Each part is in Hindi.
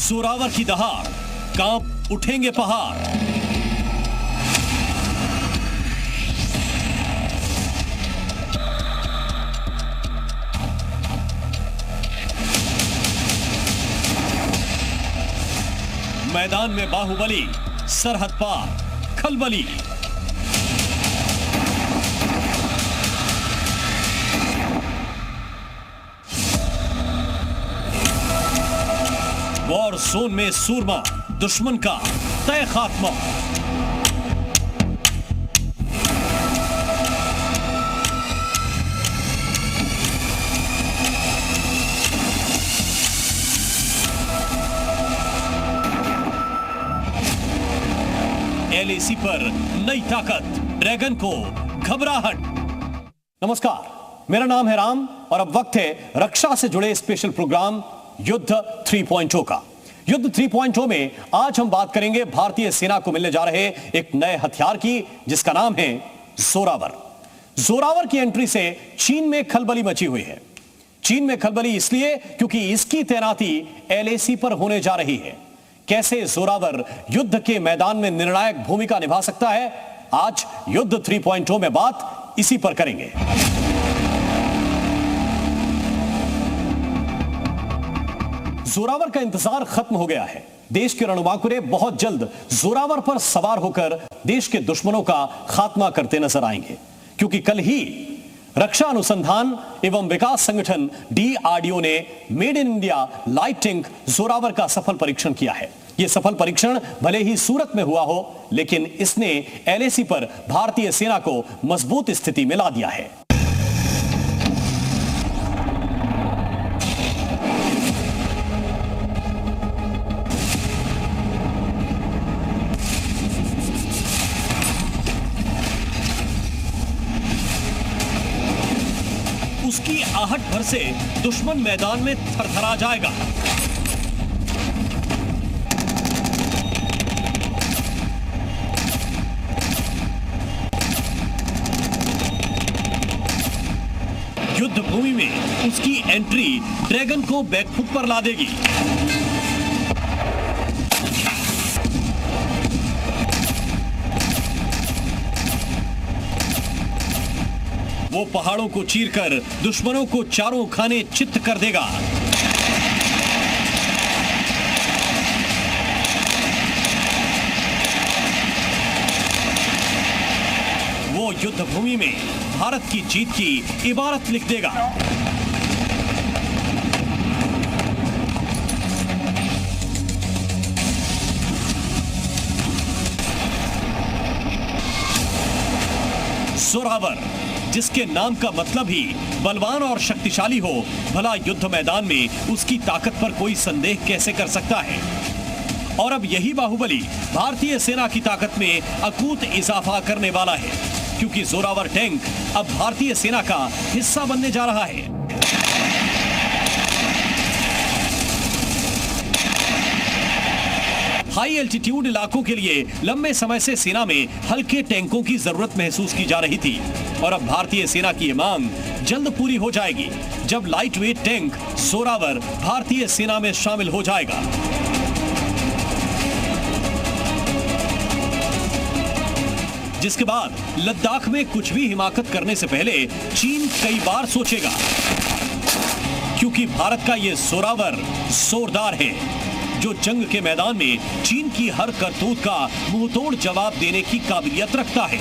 जोरावर की दहाड़, कांप उठेंगे पहाड़। मैदान में बाहुबली, सरहद पार खलबली। वॉर जोन में सूरमा, दुश्मन का तय खात्मा। एलएसी पर नई ताकत, ड्रैगन को घबराहट। नमस्कार, मेरा नाम है राम और अब वक्त है रक्षा से जुड़े स्पेशल प्रोग्राम युद्ध 3.0 का। युद्ध 3.0 में आज हम बात करेंगे भारतीय सेना को मिलने जा रहे एक नए हथियार की, जिसका नाम है जोरावर। जोरावर की एंट्री से चीन में खलबली मची हुई है। चीन में खलबली इसलिए क्योंकि इसकी तैनाती एलएसी पर होने जा रही है। कैसे जोरावर युद्ध के मैदान में निर्णायक भूमिका निभा सकता है, आज युद्ध 3.0 में बात इसी पर करेंगे। जोरावर का इंतजार खत्म हो गया है। देश के रणबांकुरे बहुत जल्द जोरावर पर सवार होकर देश के दुश्मनों का खात्मा करते नजर आएंगे, क्योंकि कल ही रक्षा अनुसंधान एवं विकास संगठन डीआरडीओ ने made in India light tank Zorawar का सफल परीक्षण किया है। यह सफल परीक्षण भले ही सूरत में हुआ हो, लेकिन इसने एलएसी पर भारतीय सेना को मजबूत स्थिति में ला दिया है। उसकी आहट भर से दुश्मन मैदान में थरथरा जाएगा। युद्ध भूमि में उसकी एंट्री ड्रैगन को बैकफुट पर ला देगी। वो पहाड़ों को चीरकर दुश्मनों को चारों खाने चित्त कर देगा। वो युद्ध भूमि में भारत की जीत की इबारत लिख देगा। जोरावर, जिसके नाम का मतलब ही बलवान और शक्तिशाली हो, भला युद्ध मैदान में उसकी ताकत पर कोई संदेह कैसे कर सकता है। और अब यही बाहुबली भारतीय सेना की ताकत में अकूत इजाफा करने वाला है, क्योंकि जोरावर टैंक अब भारतीय सेना का हिस्सा बनने जा रहा है। हाई एल्टीट्यूड इलाकों के लिए लंबे समय से सेना में हल्के टैंकों की जरूरत महसूस की जा रही थी, और अब भारतीय सेना की ये मांग जल्द पूरी हो जाएगी, जब लाइट वेट टैंक जोरावर भारतीय सेना में शामिल हो जाएगा। जिसके बाद लद्दाख में कुछ भी हिमाकत करने से पहले चीन कई बार सोचेगा, क्योंकि भारत का यह जोरावर जोरदार है, जो जंग के मैदान में चीन की हर करतूत का मुंहतोड़ जवाब देने की काबिलियत रखता है।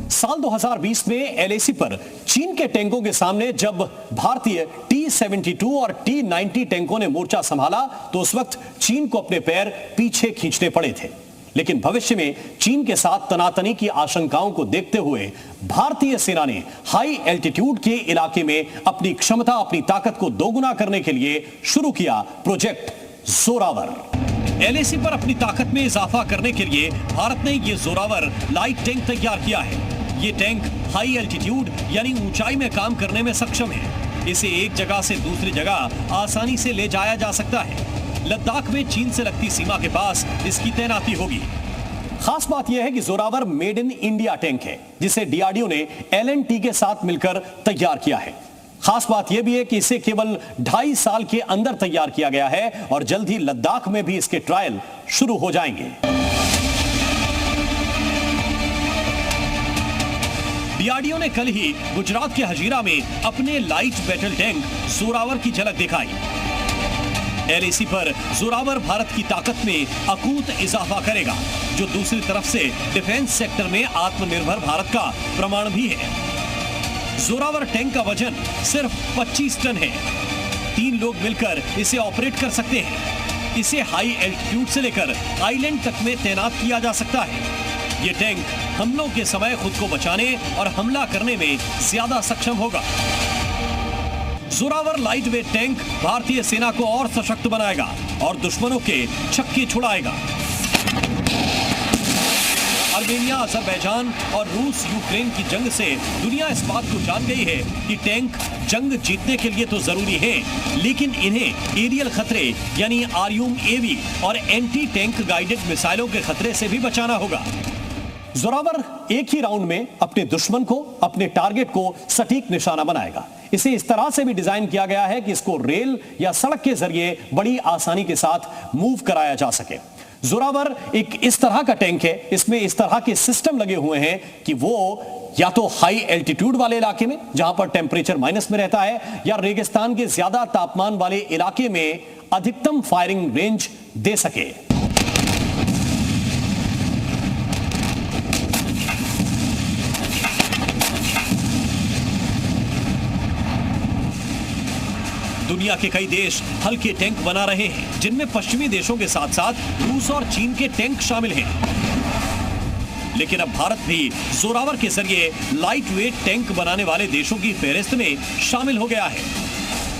साल 2020 में एलएसी पर चीन के टैंकों के सामने जब भारतीय T-72 और T-90 टैंकों ने मोर्चा संभाला, तो उस वक्त चीन को अपने पैर पीछे खींचने पड़े थे। लेकिन भविष्य में चीन के साथ तनातनी की आशंकाओं को देखते हुए भारतीय सेना ने हाई एल्टीट्यूड के इलाके में अपनी क्षमता, अपनी ताकत को दोगुना करने के लिए शुरू किया प्रोजेक्ट जोरावर। एलएसी पर अपनी ताकत में इजाफा करने के लिए भारत ने यह जोरावर लाइट टैंक तैयार किया है। ये टैंक हाई एल्टीट्यूड यानी ऊंचाई में काम करने में सक्षम है। इसे एक जगह से दूसरी जगह आसानी से ले जाया जा सकता है। लद्दाख में चीन से लगती सीमा के पास इसकी तैनाती होगी। खास बात यह है कि Zorawar made in India tank है, जिसे डीआरडीओ ने L&T के साथ मिलकर तैयार किया है। खास बात यह भी है कि इसे केवल 2.5 साल के अंदर तैयार किया गया है और जल्द ही लद्दाख में भी इसके ट्रायल शुरू हो जाएंगे। डीआरडीओ ने कल ही गुजरात के हजीरा में अपने लाइट बैटल टैंक जोरावर की झलक दिखाई। LAC पर जोरावर भारत की ताकत में अकूत इजाफा करेगा, जो दूसरी तरफ से डिफेंस सेक्टर में आत्मनिर्भर भारत का प्रमाण भी है। जोरावर टैंक का वजन सिर्फ 25 टन है। 3 लोग मिलकर इसे ऑपरेट कर सकते हैं। इसे हाई एल्टीट्यूड से लेकर आइलैंड तक में तैनात किया जा सकता है। ये टैंक हमलों के समय खुद को बचाने और हमला करने में ज्यादा सक्षम होगा। जोरावर लाइट वेट टैंक भारतीय सेना को और सशक्त बनाएगा और दुश्मनों के छक्के छुड़ाएगा। अर्मेनिया, अजरबैजान और रूस यूक्रेन की जंग से दुनिया इस बात को जान गई है कि टैंक जंग जीतने के लिए तो जरूरी है, लेकिन इन्हें एरियल खतरे यानी RUAV और एंटी टैंक गाइडेड मिसाइलों के खतरे से भी बचाना होगा। जोरावर एक ही राउंड में अपने दुश्मन को, अपने टारगेट को सटीक निशाना बनाएगा। इसे इस तरह से भी डिजाइन किया गया है कि इसको रेल या सड़क के जरिए बड़ी आसानी के साथ मूव कराया जा सके। जोरावर एक इस तरह का टैंक है, इसमें इस तरह के सिस्टम लगे हुए हैं कि वो या तो हाई एल्टीट्यूड वाले इलाके में, जहां पर टेम्परेचर माइनस में रहता है, या रेगिस्तान के ज्यादा तापमान वाले इलाके में अधिकतम फायरिंग रेंज दे सके। दुनिया के कई देश हल्के टैंक बना रहे हैं, जिनमें पश्चिमी देशों के साथ साथ रूस और चीन के टैंक शामिल हैं। लेकिन अब भारत भी जोरावर के जरिए लाइट वेट टैंक बनाने वाले देशों की फहरिस्त में शामिल हो गया है।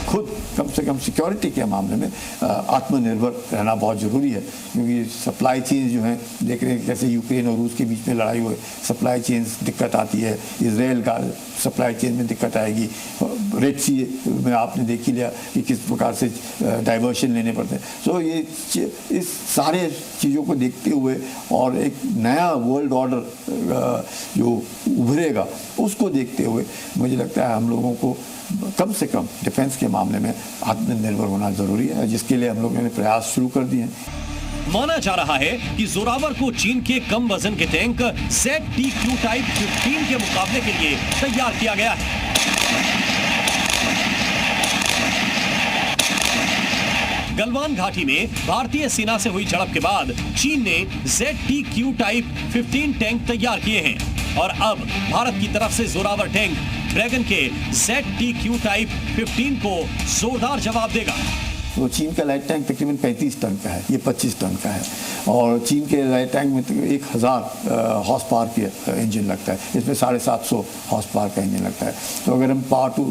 खुद कम से कम सिक्योरिटी के मामले में आत्मनिर्भर रहना बहुत ज़रूरी है, क्योंकि सप्लाई चेन जो है देख रहे हैं कैसे यूक्रेन और रूस के बीच में लड़ाई हुई, सप्लाई चेन दिक्कत आती है। इसराइल का सप्लाई चेन में दिक्कत आएगी। रेड सी में आपने देख ही लिया कि किस प्रकार से डाइवर्शन लेने पड़ते हैं। सो ये इस सारे चीज़ों को देखते हुए और एक नया वर्ल्ड ऑर्डर जो उभरेगा उसको देखते हुए मुझे लगता है हम लोगों को कम से कम डिफेंस के मामले में आत्मनिर्भर होना जरूरी है, जिसके लिए हम लोगों ने प्रयास शुरू कर दिए हैं। माना जा रहा है कि जोरावर को चीन के कम वजन के टैंक ZTQ टाइप 15 के मुकाबले के लिए तैयार किया गया है। गलवान घाटी में भारतीय सेना से हुई झड़प के बाद चीन ने ZTQ टाइप 15 टैंक तैयार किए हैं और अब भारत की तरफ से जोरावर टैंक ड्रैगन के ZTQ टाइप 15 को जोरदार जवाब देगा। तो चीन का लाइट टैंक तकरीबन 35 टन का है, ये 25 टन का है, और चीन के लाइट टैंक में 1000 हॉर्स पावर का इंजन लगता है, इसमें 750 हॉर्स पावर का इंजन लगता है। तो अगर हम पावर टू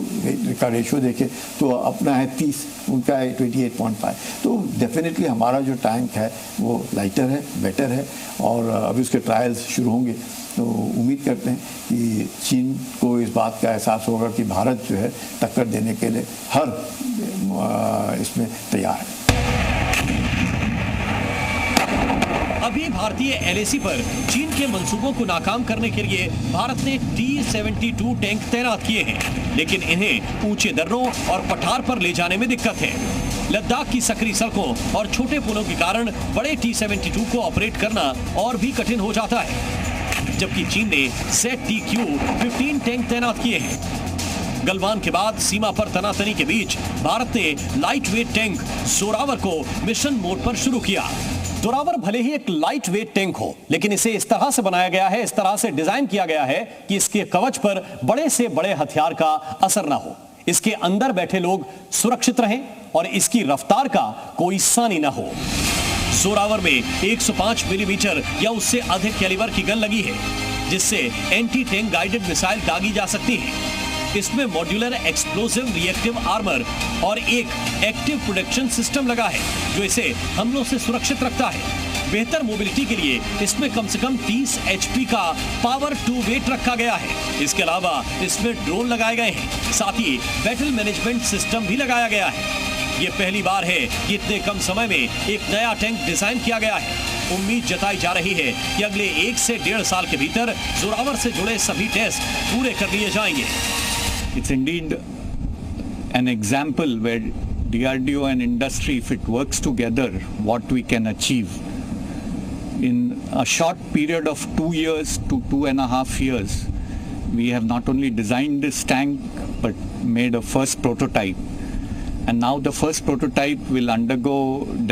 का रेशो देखें तो अपना है 30, उनका है 28.5। तो डेफिनेटली हमारा जो टैंक है वो लाइटर है, बेटर है, और अभी उसके ट्रायल्स शुरू होंगे। तो उम्मीद करते हैं कि चीन को इस बात का एहसास होगा कि भारत जो है टक्कर देने के लिए हर इसमें तैयार है। अभी भारतीय LAC पर चीन के मंसूबों को नाकाम करने के लिए भारत ने T-72 टैंक तैनात किए हैं, लेकिन इन्हें ऊंचे दर्रों और पठार पर ले जाने में दिक्कत है। लद्दाख की सकरी सड़कों और छोटे पुलों के कारण बड़े T-72 को ऑपरेट करना और भी कठिन हो जाता है, जबकि चीन ने ZTQ 15 टैंक तैनात किए हैं। गलवान के बाद सीमा पर तनातनी के बीच भारत ने लाइट वेट टैंक जोरावर को मिशन मोड पर शुरू किया। जोरावर भले ही एक लाइट वेट टैंक हो, लेकिन इसे इस तरह से बनाया गया है, इस तरह से डिजाइन किया गया है कि इसके कवच पर बड़े से बड़े हथियार का असर ना हो, इसके अंदर बैठे लोग सुरक्षित रहें और इसकी रफ्तार का कोई सानी ना हो। जोरावर में 105 मिलीमीटर या उससे अधिक कैलिबर की गन लगी है, जिससे एंटी टैंक गाइडेड मिसाइल दागी जा सकती है। इसमें मॉड्यूलर एक्सप्लोसिव रिएक्टिव आर्मर और एक एक्टिव प्रोटेक्शन सिस्टम लगा है, जो इसे हमलों से सुरक्षित रखता है। बेहतर मोबिलिटी के लिए इसमें कम से कम 30 HP का पावर टू वेट रखा गया है। इसके अलावा इसमें ड्रोन लगाए गए हैं, साथ ही बैटल मैनेजमेंट सिस्टम भी लगाया गया है। ये पहली बार है कि इतने कम समय में एक नया टैंक डिजाइन किया गया है। उम्मीद जताई जा रही है कि अगले 1 से 1.5 साल के भीतर जोरावर से जुड़े सभी टेस्ट पूरे कर लिए जाएंगे। It's indeed an example where DRDO and industry, if it works together, what we can achieve. In a short period of 2 years to 2.5 years, we have not only designed this tank, but made a first prototype. And now the first prototype will undergo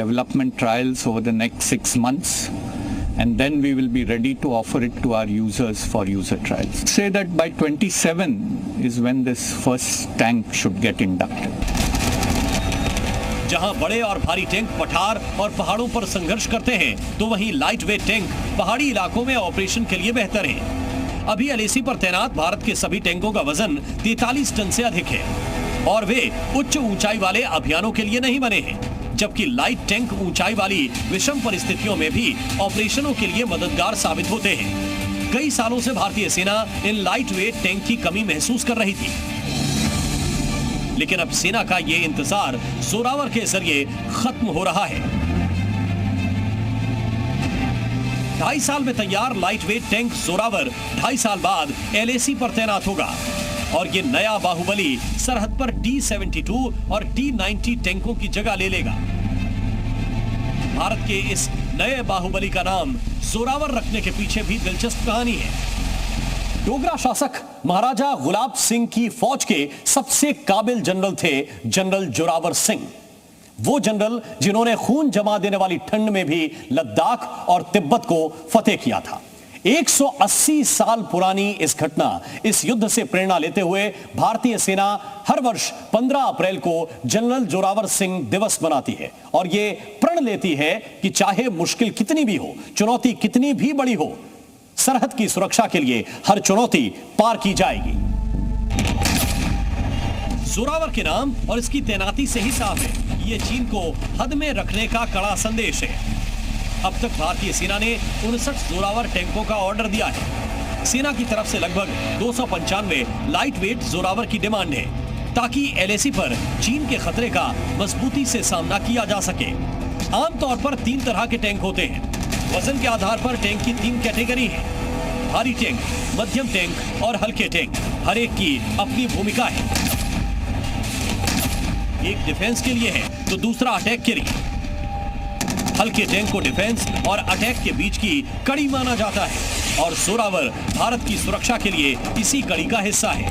development trials over the next 6 months. And then we will be ready to offer it to our users for user trials. Say that by 27 is when this first tank should get inducted. जहां बड़े और भारी टैंक पठार और पहाड़ों पर संघर्ष करते हैं, तो वहीं लाइट वेट टैंक पहाड़ी इलाकों में ऑपरेशन के लिए बेहतर है। अभी एलएसी पर तैनात भारत के सभी टैंकों का वजन 43 टन से अधिक है और वे उच्च ऊंचाई वाले अभियानों के लिए नहीं बने हैं, जबकि लाइट टैंक ऊंचाई वाली विषम परिस्थितियों में भी ऑपरेशनों के लिए मददगार साबित होते हैं। कई सालों से भारतीय सेना इन लाइट वेट टैंक की कमी महसूस कर रही थी, लेकिन अब सेना का ये इंतजार जोरावर के जरिए खत्म हो रहा है। 2.5 साल में तैयार लाइट वेट टैंक जोरावर 2.5 साल बाद एलएसी पर तैनात होगा और ये नया बाहुबली सरहद पर T-72 और T-90 टैंकों की जगह ले लेगा। भारत के इस नए बाहुबली का नाम जोरावर रखने के पीछे भी दिलचस्प कहानी है। डोगरा शासक महाराजा गुलाब सिंह की फौज के सबसे काबिल जनरल थे जनरल जोरावर सिंह। वो जनरल जिन्होंने खून जमा देने वाली ठंड में भी लद्दाख और तिब्बत को फतेह किया था। 180 साल पुरानी इस घटना, इस युद्ध से प्रेरणा लेते हुए भारतीय सेना हर वर्ष 15 अप्रैल को जनरल जोरावर सिंह दिवस मनाती है और ये प्रण लेती है कि चाहे मुश्किल कितनी भी हो, चुनौती कितनी भी बड़ी हो, सरहद की सुरक्षा के लिए हर चुनौती पार की जाएगी। जोरावर के नाम और इसकी तैनाती से ही साफ है, ये चीन को हद में रखने का कड़ा संदेश है। अब तक भारतीय सेना ने 59 जोरावर टैंकों का ऑर्डर दिया है। सेना की तरफ से लगभग 295 लाइट वेट जोरावर की डिमांड है, ताकि एलएसी पर चीन के खतरे का मजबूती से सामना किया जा सके। आमतौर पर 3 तरह के टैंक होते हैं। वजन के आधार पर टैंक की 3 कैटेगरी है: भारी टैंक, मध्यम टैंक और हल्के टैंक। हर एक की अपनी भूमिका है। एक डिफेंस के लिए है तो दूसरा अटैक के लिए। हल्के टैंक को डिफेंस और अटैक के बीच की कड़ी माना जाता है और जोरावर भारत की सुरक्षा के लिए इसी कड़ी का हिस्सा है।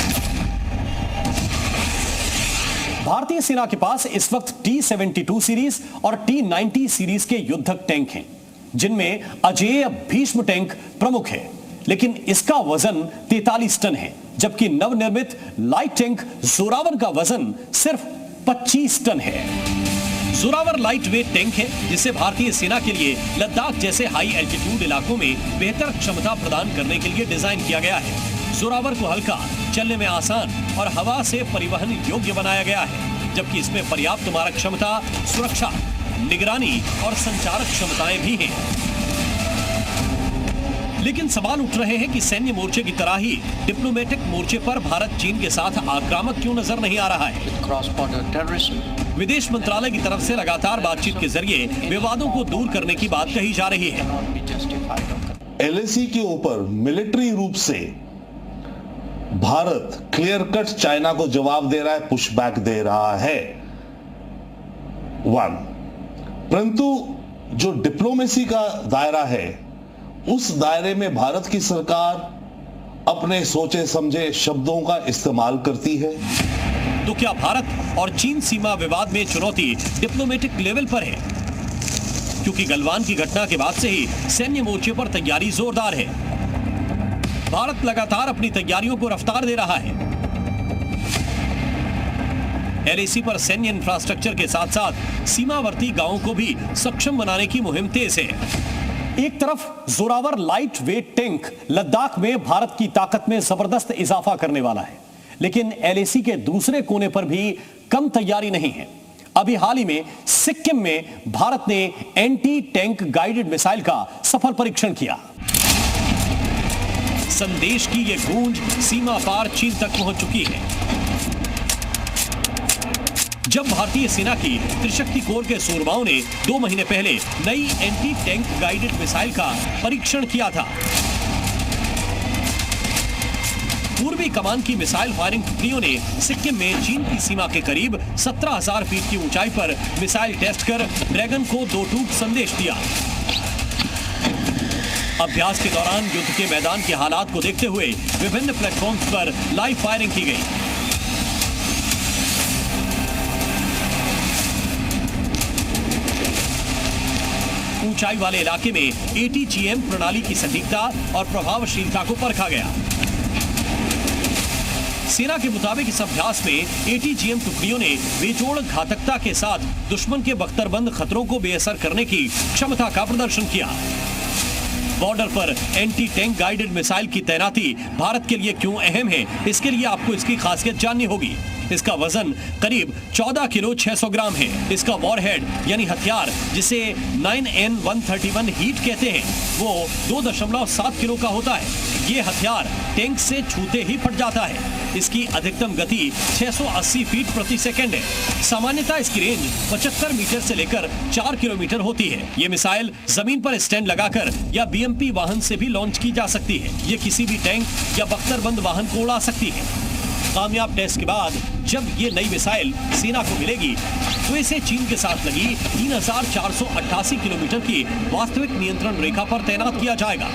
भारतीय सेना के पास इस वक्त T-72 सीरीज और T-90 सीरीज के युद्धक टैंक हैं, जिनमें अजेय भीष्म टैंक प्रमुख है, लेकिन इसका वजन 43 टन है, जबकि नवनिर्मित लाइट टैंक जोरावर का वजन सिर्फ 25 टन है। जोरावर लाइट वेट टैंक है, जिसे भारतीय सेना के लिए लद्दाख जैसे हाई एल्टीट्यूड इलाकों में बेहतर क्षमता प्रदान करने के लिए डिजाइन किया गया है। जोरावर को हल्का, चलने में आसान और हवा से परिवहन योग्य बनाया गया है, जबकि इसमें पर्याप्त मारक क्षमता, सुरक्षा, निगरानी और संचारक क्षमताएं भी हैं। लेकिन सवाल उठ रहे हैं कि सैन्य मोर्चे की तरह ही डिप्लोमेटिक मोर्चे पर भारत चीन के साथ आक्रामक क्यों नजर नहीं आ रहा है। विदेश मंत्रालय की तरफ से लगातार बातचीत के जरिए विवादों को दूर करने की बात कही जा रही है। एलएसी के ऊपर मिलिट्री रूप से भारत क्लियर कट चाइना को जवाब दे रहा है, पुशबैक दे रहा है। 1, परंतु जो डिप्लोमेसी का दायरा है, उस दायरे में भारत की सरकार अपने सोचे समझे शब्दों का इस्तेमाल करती है। तो क्या भारत और चीन सीमा विवाद में चुनौती डिप्लोमेटिक लेवल पर है? क्योंकि गलवान की घटना के बाद से ही सैन्य मोर्चे पर तैयारी जोरदार है। भारत लगातार अपनी तैयारियों को रफ्तार दे रहा है। एलएसी पर सैन्य इंफ्रास्ट्रक्चर के साथ साथ सीमावर्ती गांवों को भी सक्षम बनाने की मुहिम तेज है। एक तरफ Zorawar light weight tank Ladakh में भारत की ताकत में जबरदस्त इजाफा करने वाला है, लेकिन एलएसी के दूसरे कोने पर भी कम तैयारी नहीं है। अभी हाल ही में सिक्किम में भारत ने एंटी टैंक गाइडेड मिसाइल का सफल परीक्षण किया। संदेश की यह गूंज सीमा पार चीन तक पहुंच चुकी है। जब भारतीय सेना की त्रिशक्ति कोर के सूरमाओं ने 2 महीने पहले नई एंटी टैंक गाइडेड मिसाइल का परीक्षण किया था। पूर्वी कमान की मिसाइल फायरिंग टुकड़ियों ने सिक्किम में चीन की सीमा के करीब 17,000 फीट की ऊंचाई पर मिसाइल टेस्ट कर ड्रैगन को 2 टूक संदेश दिया। अभ्यास के दौरान युद्ध के मैदान के हालात को देखते हुए विभिन्न प्लेटफॉर्म्स पर लाइव फायरिंग की गई। ऊंचाई वाले इलाके में ATGM प्रणाली की सटीकता और प्रभावशीलता को परखा गया। सेना के मुताबिक इस अभ्यास में ATGM टुकड़ियों ने बेजोड़ घातकता के साथ दुश्मन के बख्तरबंद खतरों को बेअसर करने की क्षमता का प्रदर्शन किया। बॉर्डर पर एंटी टैंक गाइडेड मिसाइल की तैनाती भारत के लिए क्यों अहम है, इसके लिए आपको इसकी खासियत जाननी होगी। इसका वजन करीब 14 किलो 600 ग्राम है। इसका वॉरहेड यानी हथियार, जिसे 9N131 हीट कहते हैं, वो 2.7 किलो का होता है। ये हथियार टैंक से छूते ही फट जाता है। इसकी अधिकतम गति 680 फीट प्रति सेकंड है। सामान्यतः इसकी रेंज 75 मीटर से लेकर 4 किलोमीटर होती है। ये मिसाइल जमीन पर स्टैंड लगाकर या BMP वाहन से भी लॉन्च की जा सकती है। ये किसी भी टैंक या बख्तरबंद वाहन को उड़ा सकती है। कामयाब टेस्ट के बाद जब ये नई मिसाइल सेना को मिलेगी तो इसे चीन के साथ लगी 3,488 किलोमीटर की वास्तविक नियंत्रण रेखा पर तैनात किया जाएगा।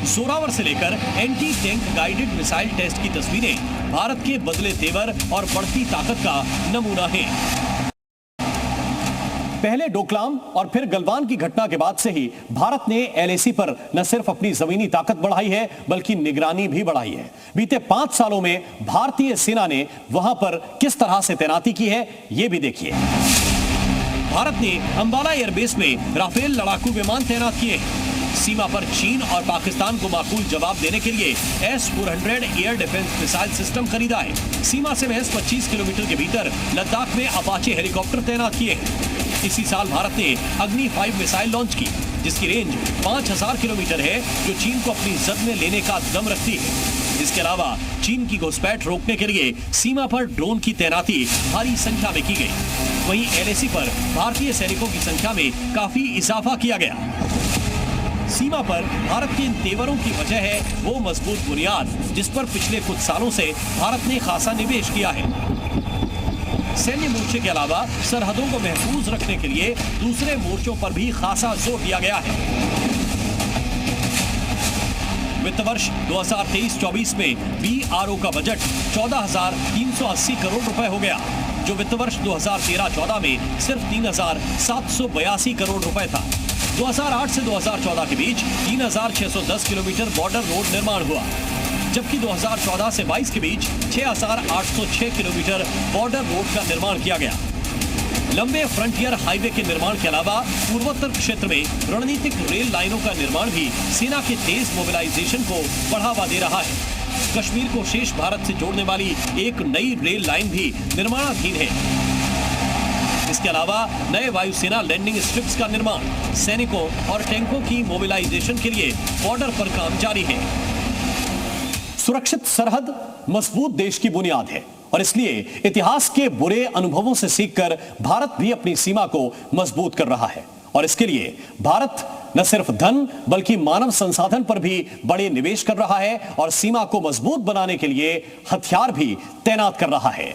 जोरावर से लेकर anti tank guided missile test की तस्वीरें भारत के बदले तेवर और बढ़ती ताकत का नमूना है। पहले डोकलाम और फिर गलवान की घटना के बाद से ही भारत ने LAC पर न सिर्फ अपनी जमीनी ताकत बढ़ाई है बल्कि निगरानी भी बढ़ाई है। बीते 5 सालों में भारतीय सेना ने वहां पर किस तरह से तैनाती की है, यह भी देखिए। भारत ने अंबाला एयरबेस में राफेल लड़ाकू विमान तैनात किए हैं। सीमा पर चीन और पाकिस्तान को माकूल जवाब देने के लिए S-400 air defence missile system खरीदा है। सीमा से महज 25 किलोमीटर के भीतर लद्दाख में अपाचे हेलीकॉप्टर तैनात किए हैं। इसी साल भारत ने अग्नि 5 मिसाइल लॉन्च की, जिसकी रेंज 5,000 किलोमीटर है, जो चीन को अपनी जद में लेने का दम रखती है। इसके अलावा चीन की घुसपैठ रोकने के लिए सीमा पर ड्रोन की तैनाती भारी संख्या में की गई। वहीं LAC पर भारतीय सैनिकों की संख्या में काफी इजाफा किया गया। सीमा पर भारत के इन तेवरों की वजह है वो मजबूत बुनियाद जिस पर पिछले कुछ सालों से भारत ने खासा निवेश किया है। सैन्य मोर्चे के अलावा सरहदों को महफूज रखने के लिए दूसरे मोर्चों पर भी खासा जोर दिया गया है। वित्त वर्ष 2023-24 में BRO का बजट 14,380 करोड़ रुपए हो गया, जो वित्त वर्ष 2013-14 में सिर्फ 3,782 करोड़ रुपए था। 2008 से 2014 के बीच 3,610 किलोमीटर बॉर्डर रोड निर्माण हुआ, जबकि 2014 से 22 के बीच 6,806 किलोमीटर बॉर्डर रोड का निर्माण किया गया। लंबे फ्रंटियर हाईवे के निर्माण के अलावा पूर्वोत्तर क्षेत्र में रणनीतिक रेल लाइनों का निर्माण भी सेना के तेज मोबिलाइजेशन को बढ़ावा दे रहा है। कश्मीर को शेष भारत से जोड़ने वाली एक नई रेल लाइन भी निर्माणाधीन है। इसके अलावा नए वायुसेना लैंडिंग स्ट्रिप्स का निर्माण, सैनिकों और टैंकों की मोबिलाइजेशन के लिए बॉर्डर पर काम जारी है। सुरक्षित सरहद मजबूत देश की बुनियाद है और इसलिए इतिहास के बुरे अनुभवों से सीखकर भारत भी अपनी सीमा को मजबूत कर रहा है। और इसके लिए भारत न सिर्फ धन बल्कि मानव संसाधन पर भी बड़े निवेश कर रहा है और सीमा को मजबूत बनाने के लिए हथियार भी तैनात कर रहा है।